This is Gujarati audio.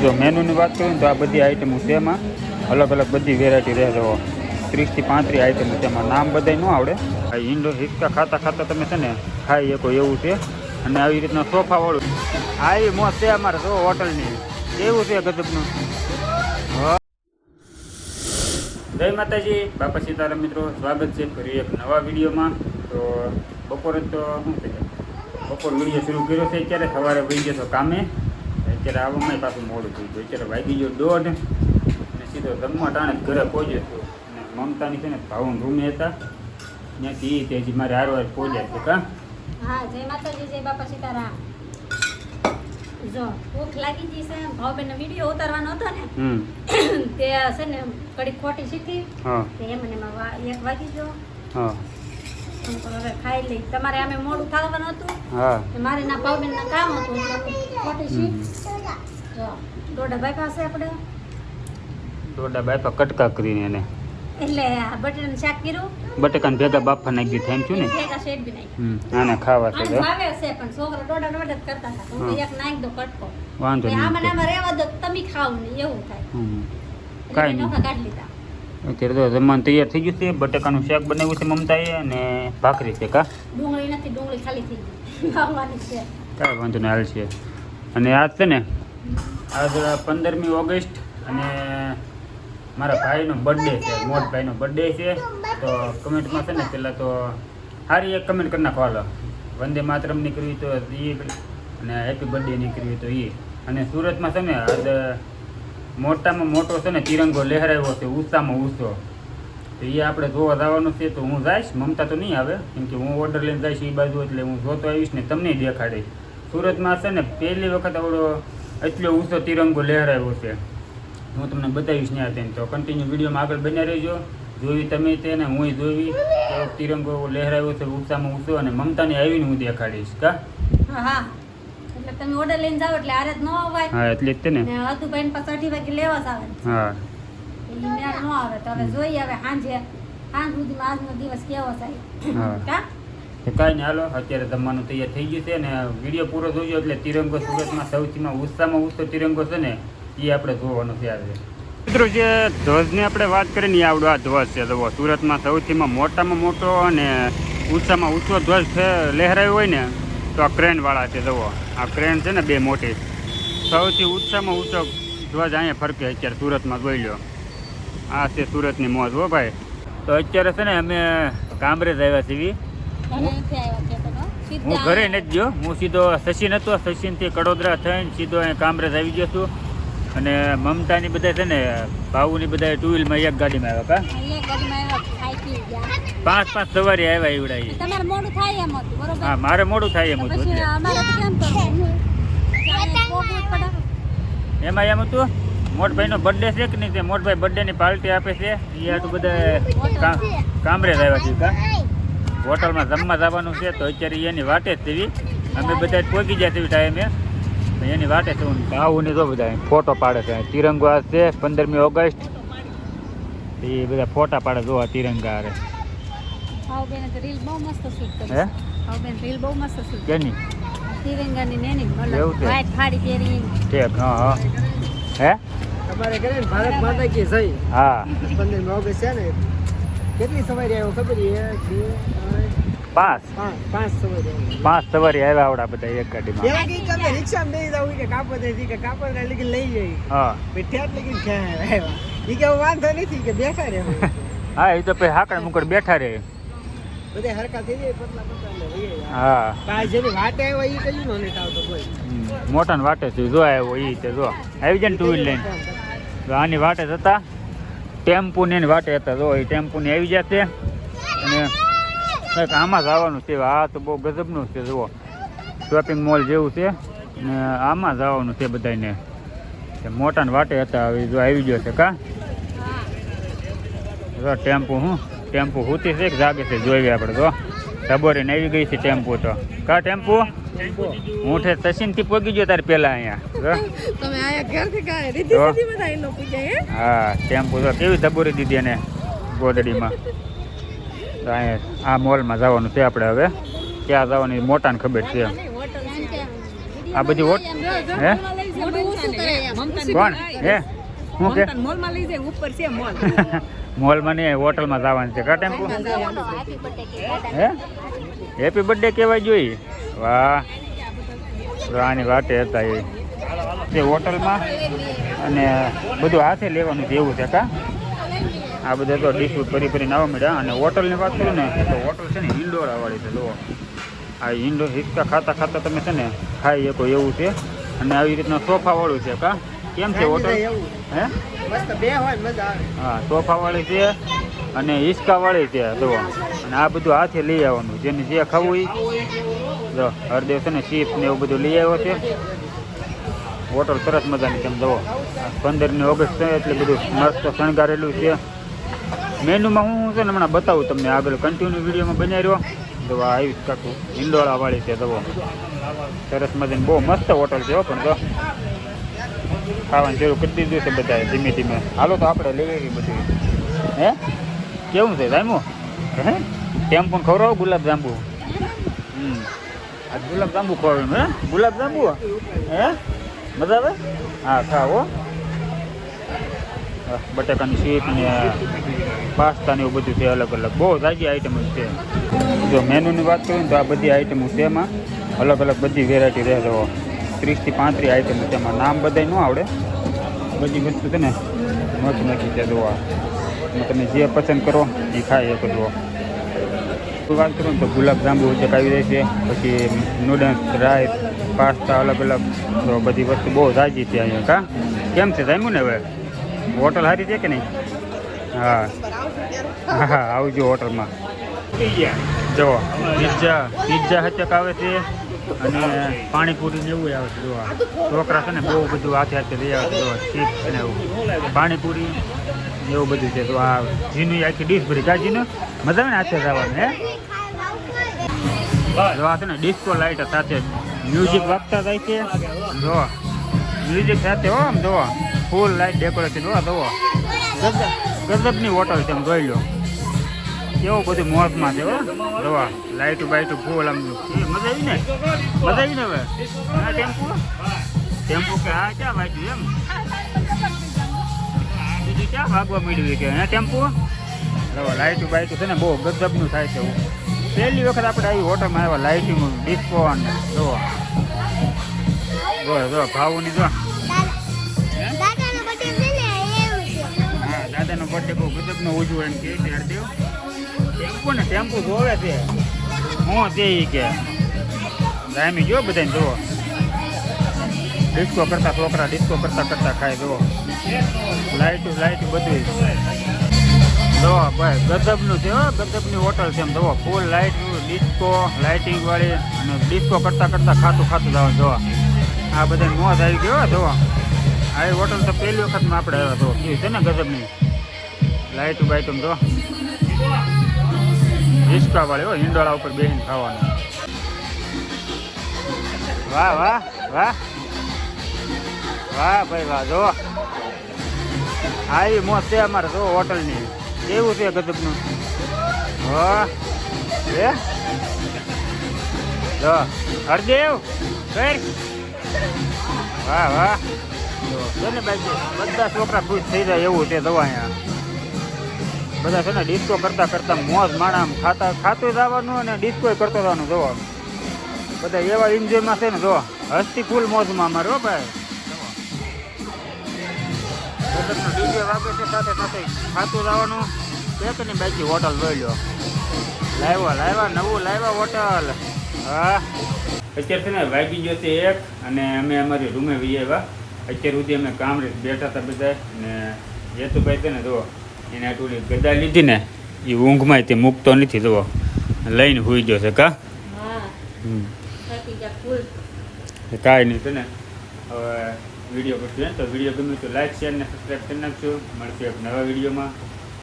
જો મેનુની વાત કરું તો આ બધી આઈટમો છે એમાં અલગ અલગ બધી વેરાયટી રહે જો 30 થી 35 આઈટમો છે એમાં નામ બધાય ન આવડે આ ઈંડો હિચકા ખાતા ખાતા તમે છે ને ખાઈ શકો એવું છે અને આવી રીતના સોફાવાળું આ એ મોજ છે અમારે જો હોટલની એવું છે ગજબનું જય માતાજી બાપા સીતારામ મિત્રો સ્વાગત છે ફરી એક નવા વિડીયોમાં તો બપોરે તો શું છે બપોર વિડીયો શરૂ કર્યો છે અત્યારે સવારે વહી ગયો તો કામે અત્યારે આવવામાં પાછું મોડું થઈ ગયું અત્યારે વાગી ગયો 1:30 અને સીધો જમવા ટાણે ઘરે પહોંચ્યો છું અને મમતાની છે ને ભાવન રૂમે હતા ત્યાંથી તે હજી મારે હારવાર પહોંચ્યા છે કા હા જય માતાજી જય બાપા સીતારામ જો ભૂખ લાગી ગઈ છે ભાવબેનનો વિડીયો ઉતારવાનો હતો ને તે છે ને કડી ખોટી શીખી તે મને 1 વાગી ગયો હા હવે ખાઈ લઈ તમારે આમે મોડું થવાનું હતું હા મારે ના ભાવબેન ના કામ હતું એટલે ખોટી શીખ જો દોડા બાઈ પાસે આપણે દોડા બાઈ પર કટકા કરીને એને એટલે બટેટાનું શાક કર્યું બટેકાને ભેગા બાફા નાખી દીધા એમ છું ને ભેગા શેડ બી નાખી આને ખાવા છે તો ભાવે છે પણ છોકરા દોડા દોડા કરતા હતા હું તો એક નાખ દો કટકો વાંધો નહીં આમાં આમાં રહેવા દો તમે ખાવ ને એવું થાય કાઈ નહીં કાઢી લીધા અત્યારે તો જમવાનું તૈયાર થઈ ગયું છે બટેકાનું શાક બનાવ્યું છે મમતાએ અને ભાખરી છે કા ડુંગળી નથી ડુંગળી ખાલી થઈ ગઈ ખાવાની છે કાંઈ વાંધો નહીં હાલ છે અને આજ છે ને આજ 15મી ઓગસ્ટ અને મારા ભાઈનો બર્થડે છે મોટ ભાઈનો બર્થડે છે તો કમેન્ટમાં છે ને પહેલાં તો સારી એક કમેન્ટ કરી નાખો હાલો વંદે માતરમની કરવી તો એ અને હેપી બર્થડેની કરવી તો એ અને સુરતમાં છે ને આજ મોટામાં મોટો છે ને તિરંગો લહેરાવ્યો છે ઉત્સાહમાં ઉત્સો તો એ આપણે જોવા જવાનું છે તો હું જઈશ મમતા તો નહીં આવે કેમ કે હું ઓર્ડર લઈને જઈશ એ બાજુ એટલે હું જોતો આવીશ ને તમને દેખાડીશ સુરતમાં છે ને પહેલી વખત આવડો એટલો ઊંચો તિરંગો લહેરાવ્યો છે હું તમને બતાવીશ ત્યાં તેને તો કન્ટિન્યુ વિડીયોમાં આગળ બન્યા રહેજો જોઈ તમે તેને હું જોઈ તો તિરંગો લહેરાવ્યો છે ઉત્સાહમાં ઊંચો અને મમતાને આવીને હું દેખાડીશ કા હા એટલે તમે ઓર્ડર લઈને જાવ એટલે આરે ન અવાય હા એટલે જ તે ને હતુભાઈ ને પાછળ 8 વાગે લેવા આવે હા એ મેર ન આવે તો હવે જોઈએ હવે સાંજ સુધીમાં આજનો દિવસ કેવો થાય હા કા કાંઈ નહીં હાલો અત્યારે જમવાનું તૈયાર થઈ ગયું છે અને વિડીયો પૂરો જોજો એટલે તિરંગો સુરતમાં સૌથીમાં ઉત્સાહમાં ઊંચો તિરંગો છે ને એ આપણે જોવાનો છે આજે મિત્રો જે ધ્વજની આપણે વાત કરીએ ને આવડો આ ધ્વજ છે જુઓ સુરતમાં સૌથીમાં મોટામાં મોટો અને ઊંચામાં ઊંચો ધ્વજ લહેરાયો હોય ને તો આ ક્રેનવાળા છે જુઓ આ ક્રેન છે ને બે મોટી સૌથી ઊંચામાં ઊંચો ધ્વજ અહીંયા ફરકે અત્યારે સુરતમાં જોઈ લો આ છે સુરતની મોજ હો ભાઈ તો અત્યારે છે ને અમે કામરેજ આવ્યા છીએ હું ઘરે નથી ગયો હું સીધો સચિન હતો સચિનથી કડોદરા થઈને સીધો અહીંયા કામરેજ આવી ગયો છું અને મમતાની બધા છે ને ભાવુની બધા 2 વ્હીલમાં એક ગાડીમાં આવ્યા કા 5 સવારી આવ્યા એવડા તમારે મોડું થાય એમ હતું બરોબર હા મારે મોડું થાય એમ હતું એમાં એમ હતું મોટભાઈનો બર્થડે છે કે નહીં તે મોટભાઈ બર્થડેની પાર્ટી આપે છે એ આટલું બધા કામરેજ આવ્યા છે કા હોટલમાં જમવા જવાનું છે તો અત્યારે એની વાટે જ તેવી અમે બધા પહોંચી ગયા તેવી ટાઈમે એની વાટે છે આવું નહીં તો બધા ફોટો પાડે છે તિરંગો આ છે 15મી ઓગસ્ટ એ બધા ફોટા પાડે જોવા તિરંગા હારે રીલ બહુ મસ્ત શૂટ કરી હે રીલ બહુ મસ્ત શૂટ કેની તિરંગાની નેની મતલબ વ્હાઈટ સાડી પહેરી ઠીક હા હા હે તમારે કરે ને ભારત માતા કી જય હા 15મી ઓગસ્ટ છે ને કેટલી સવારી આવ્યો ખબર છે 5 સવારી આવ્યા આવડા બધા એક ગાડીમાં એવા કઈ કે રિક્ષામાં બેસી જાવ કે કાપડ હતી કે કાપડ લઈ લઈ જઈ હા બેઠ્યા લગીન આવ્યા ઈ કે વાંધો નથી કે બેઠા રહે હા એ તો પછી હાકડ મુકડ બેઠા રહે બધા હરકા થઈ જાય પતલા લઈ હા કાઈ જેની વાટે આવ્યો ઈ કઈ નો નથી આવતો કોઈ મોટા ને વાટે છે જો આવ્યો ઈ તે જો આવી જાય ને 2 વ્હીલ લઈને તો આની વાટે હતા ટેમ્પુ ને એની વાટે હતા જો એ ટેમ્પુ ને આવી જશે અને કંઈક આમાં જવાનું છે આ તો બહુ ગજબનું છે જુઓ શોપિંગ મોલ જેવું છે ને આમાં જવાનું છે બધાને મોટા ને વાટે હતા હવે જો આવી ગયો છે કા જો ટેમ્પુ હુતી છે જાગે છે જોઈએ આપણે તો ટબોરીને આવી ગઈ છે ટેમ્પુ તો કા ટેમ્પુ હું સચિનથી પહોંચી ગયો તારે પહેલાં અહીંયા તમે આયા ઘરથી કાય રીતિ સીધી બધા એનો પૂજાય હા ટેમ્પુ તો કેવી ટબોરી દીધી એને ગોદડીમાં આ મોલમાં જવાનું છે આપણે હવે ક્યાં જવાની મોટાને ખબર છે આ બધી હે કોણ હે હું કે મોલમાં લઈ જાય ઉપર છે મોલ મોલમાં નહીં હોટલમાં જવાનું છે કા ટેમ્પો હે હેપી બર્થડે કહેવાય જોઈએ વાહ આની વાટે હતા એ હોટલમાં અને બધું હાથે લેવાનું છે એવું છે કા આ બધા તો ડીશ ફરી ફરીને આવવા મળ્યા અને હોટલની વાત કરું ને તો હોટલ છે ને હિંડોળાવાળી છે જુઓ આ હિંચકા ખાતા ખાતા તમે છે ને ખાઈ શકો એવું છે અને આવી રીતના સોફાવાળું છે કા કેમ છે હોટલ હે હા સોફાવાળી છે અને હિંચકાવાળી છે જુઓ અને આ બધું હાથે લઈ આવવાનું જેને જે ખાવું એ જો હરદેવ છે ને ચીપ્સ ને એવું બધું લઈ આવ્યો છે હોટલ સરસ મજાની તેમ જુઓ 15મી ઓગસ્ટ છે એટલે બધું મસ્ત શણગારેલું છે મેનુમાં હું છે ને હમણાં બતાવું તમને આગળ કન્ટિન્યુ વિડીયોમાં બનાવી રહ્યો તો આવી કાકું હિંડોળાવાળી છે જુઓ સરસ મજાની બહુ મસ્ત હોટલ છે પણ જો ખાવાની જરૂર કરી દીધું છે બધાએ ધીમે ધીમે હાલો તો આપણે લઈ આવી બધું હે કેવું છે જામ્યું હે ટેમ્પોને ખવડાવો ગુલાબજાંબુ આ ગુલાબજાંબુ ખવડાવ્યું હે ગુલાબજાંબુ હે મજા આવે હા ખાવો બટાકાની શીપ ને પાસ્તા ને એવું બધું છે અલગ અલગ બહુ તાજી આઈટમ છે જો મેનુની વાત કરું તો આ બધી આઈટમો છે એમાં અલગ અલગ બધી વેરાયટી રહે જુઓ 30 થી 35 આઈટમો છે એમાં નામ બધાય ન આવડે બધી વસ્તુ છે ને નોખી છે જુઓ તમે જે પસંદ કરો એ ખાઈ શકો જુઓ વાત કરું તો ગુલાબજાંબુ ચક આવી જાય છે પછી નૂડલ્સ રાઈસ પાસ્તા અલગ અલગ તો બધી વસ્તુ બહુ તાજી છે અહીંયા કા કેમ છે જામ્યું ને હવે હોટલ સારી છે કે નહીં હા હા આવજો હોટલમાં જુઓ પિઝા હચક આવે છે અને પાણીપુરી ને એવું આવે છે જોવા છોકરા છે ને બહુ બધું હાથે હાથે લઈ આવે છે ચીપ્સ ને એવું પાણીપુરી એવું બધું છે તો આ જીનું આખી ડીશ ભરી કા જીનું મજા આવે ને હાથે જવાનું હે જો આ છે ને ડિસ્કો લાઇટ સાથે મ્યુઝિક વાગતા જાય છે જો મ્યુઝિક સાથે હો આમ જો ફૂલ લાઇટ ડેકોરેશન હો જુઓ ગજબની હોટલ છે આમ જોઈ લો કેવું બધું મોજમાં છે હો જોવા લાઇટું બાઇટું ફૂલ આમ મજા આવી ને હવે હા ટેમ્પો કે હા ક્યાં વાગ્યું એમ બીજું ક્યાં ભાગવા મળ્યું કે હે ટેમ્પો જો લાઇટું બાઇટું છે ને બહુ ગજબનું થાય છે એવું પહેલી વખત આપણે આવી હોટલમાં આવ્યા લાઇટિંગ ડિસ્કો અને જો ભાવુની જો હા દાદાનો બર્થડે બહુ ગજબનો ઉજવો એમ કે હરદેવ ટેમ્પો જોવે છે હું તે કે દામી જો બધાને જુઓ ડિસ્કો કરતા છોકરા ડિસ્કો કરતા ખાય જુઓ લાઇટ બધું જુઓ ભાઈ ગજબનું છે હો ગજબની હોટલ છે એમ જુઓ ફૂલ લાઇટ ડિસ્કો લાઇટિંગ વાળી અને ડિસ્કો કરતા ખાતું જવાનું જુઓ આ બધા મોજ આવી ગયો જુઓ આ હોટલ તો પહેલી વખતમાં આપણે આવ્યા જુઓ કેવું છે ને ગજબની લાઇટું બાઇટું જો હિંચકા વાળી હો હિંડોળા ઉપર બેસીને ખાવાનું વાહ વાહ વાહ વાહ ભાઈ વાહ જો આવી મોજ છે અમારે જો હોટલની કેવું છે ગજબનું વાહ એ જો હરદેવ કર વાહ વાહ જો ને ભાઈ બધા છોકરા ખુશ થઈ જાય એવું છે દવા અહીંયા બધા છે ને ડિસ્કો કરતા મોજ માણા ખાતું જવાનું અને ડિસ્કો કરતો જવાનું જોવા બધા એવા એન્જોયમાં છે ને જો હસ્તી ફૂલ મોજમાં અમારે હો ભાઈ ડીજે વાગે છે સાથે ખાતું જવાનું એક ની બાકી હોટલ જોઈ લો લાવ્યા નવું લાવ્યા હોટલ હા અત્યારે છે ને વાગી ગયો છે 1 અને અમે અમારી રૂમે વી આવ્યા અત્યાર સુધી અમે કામરે બેઠા હતા બધા અને જેતુભાઈ છે ને જો એને આટલી ગદા લીધી ને એ ઊંઘમાં તે મૂકતો નથી જુઓ લઈને હોઈ ગયો છે કા કાંઈ નહીં તો ને હવે વિડીયો કરશું તો વિડીયો ગમ્યું તો લાઈક શેર ને સબસ્ક્રાઈબ કરી નાખજો મળશે એક નવા વિડીયોમાં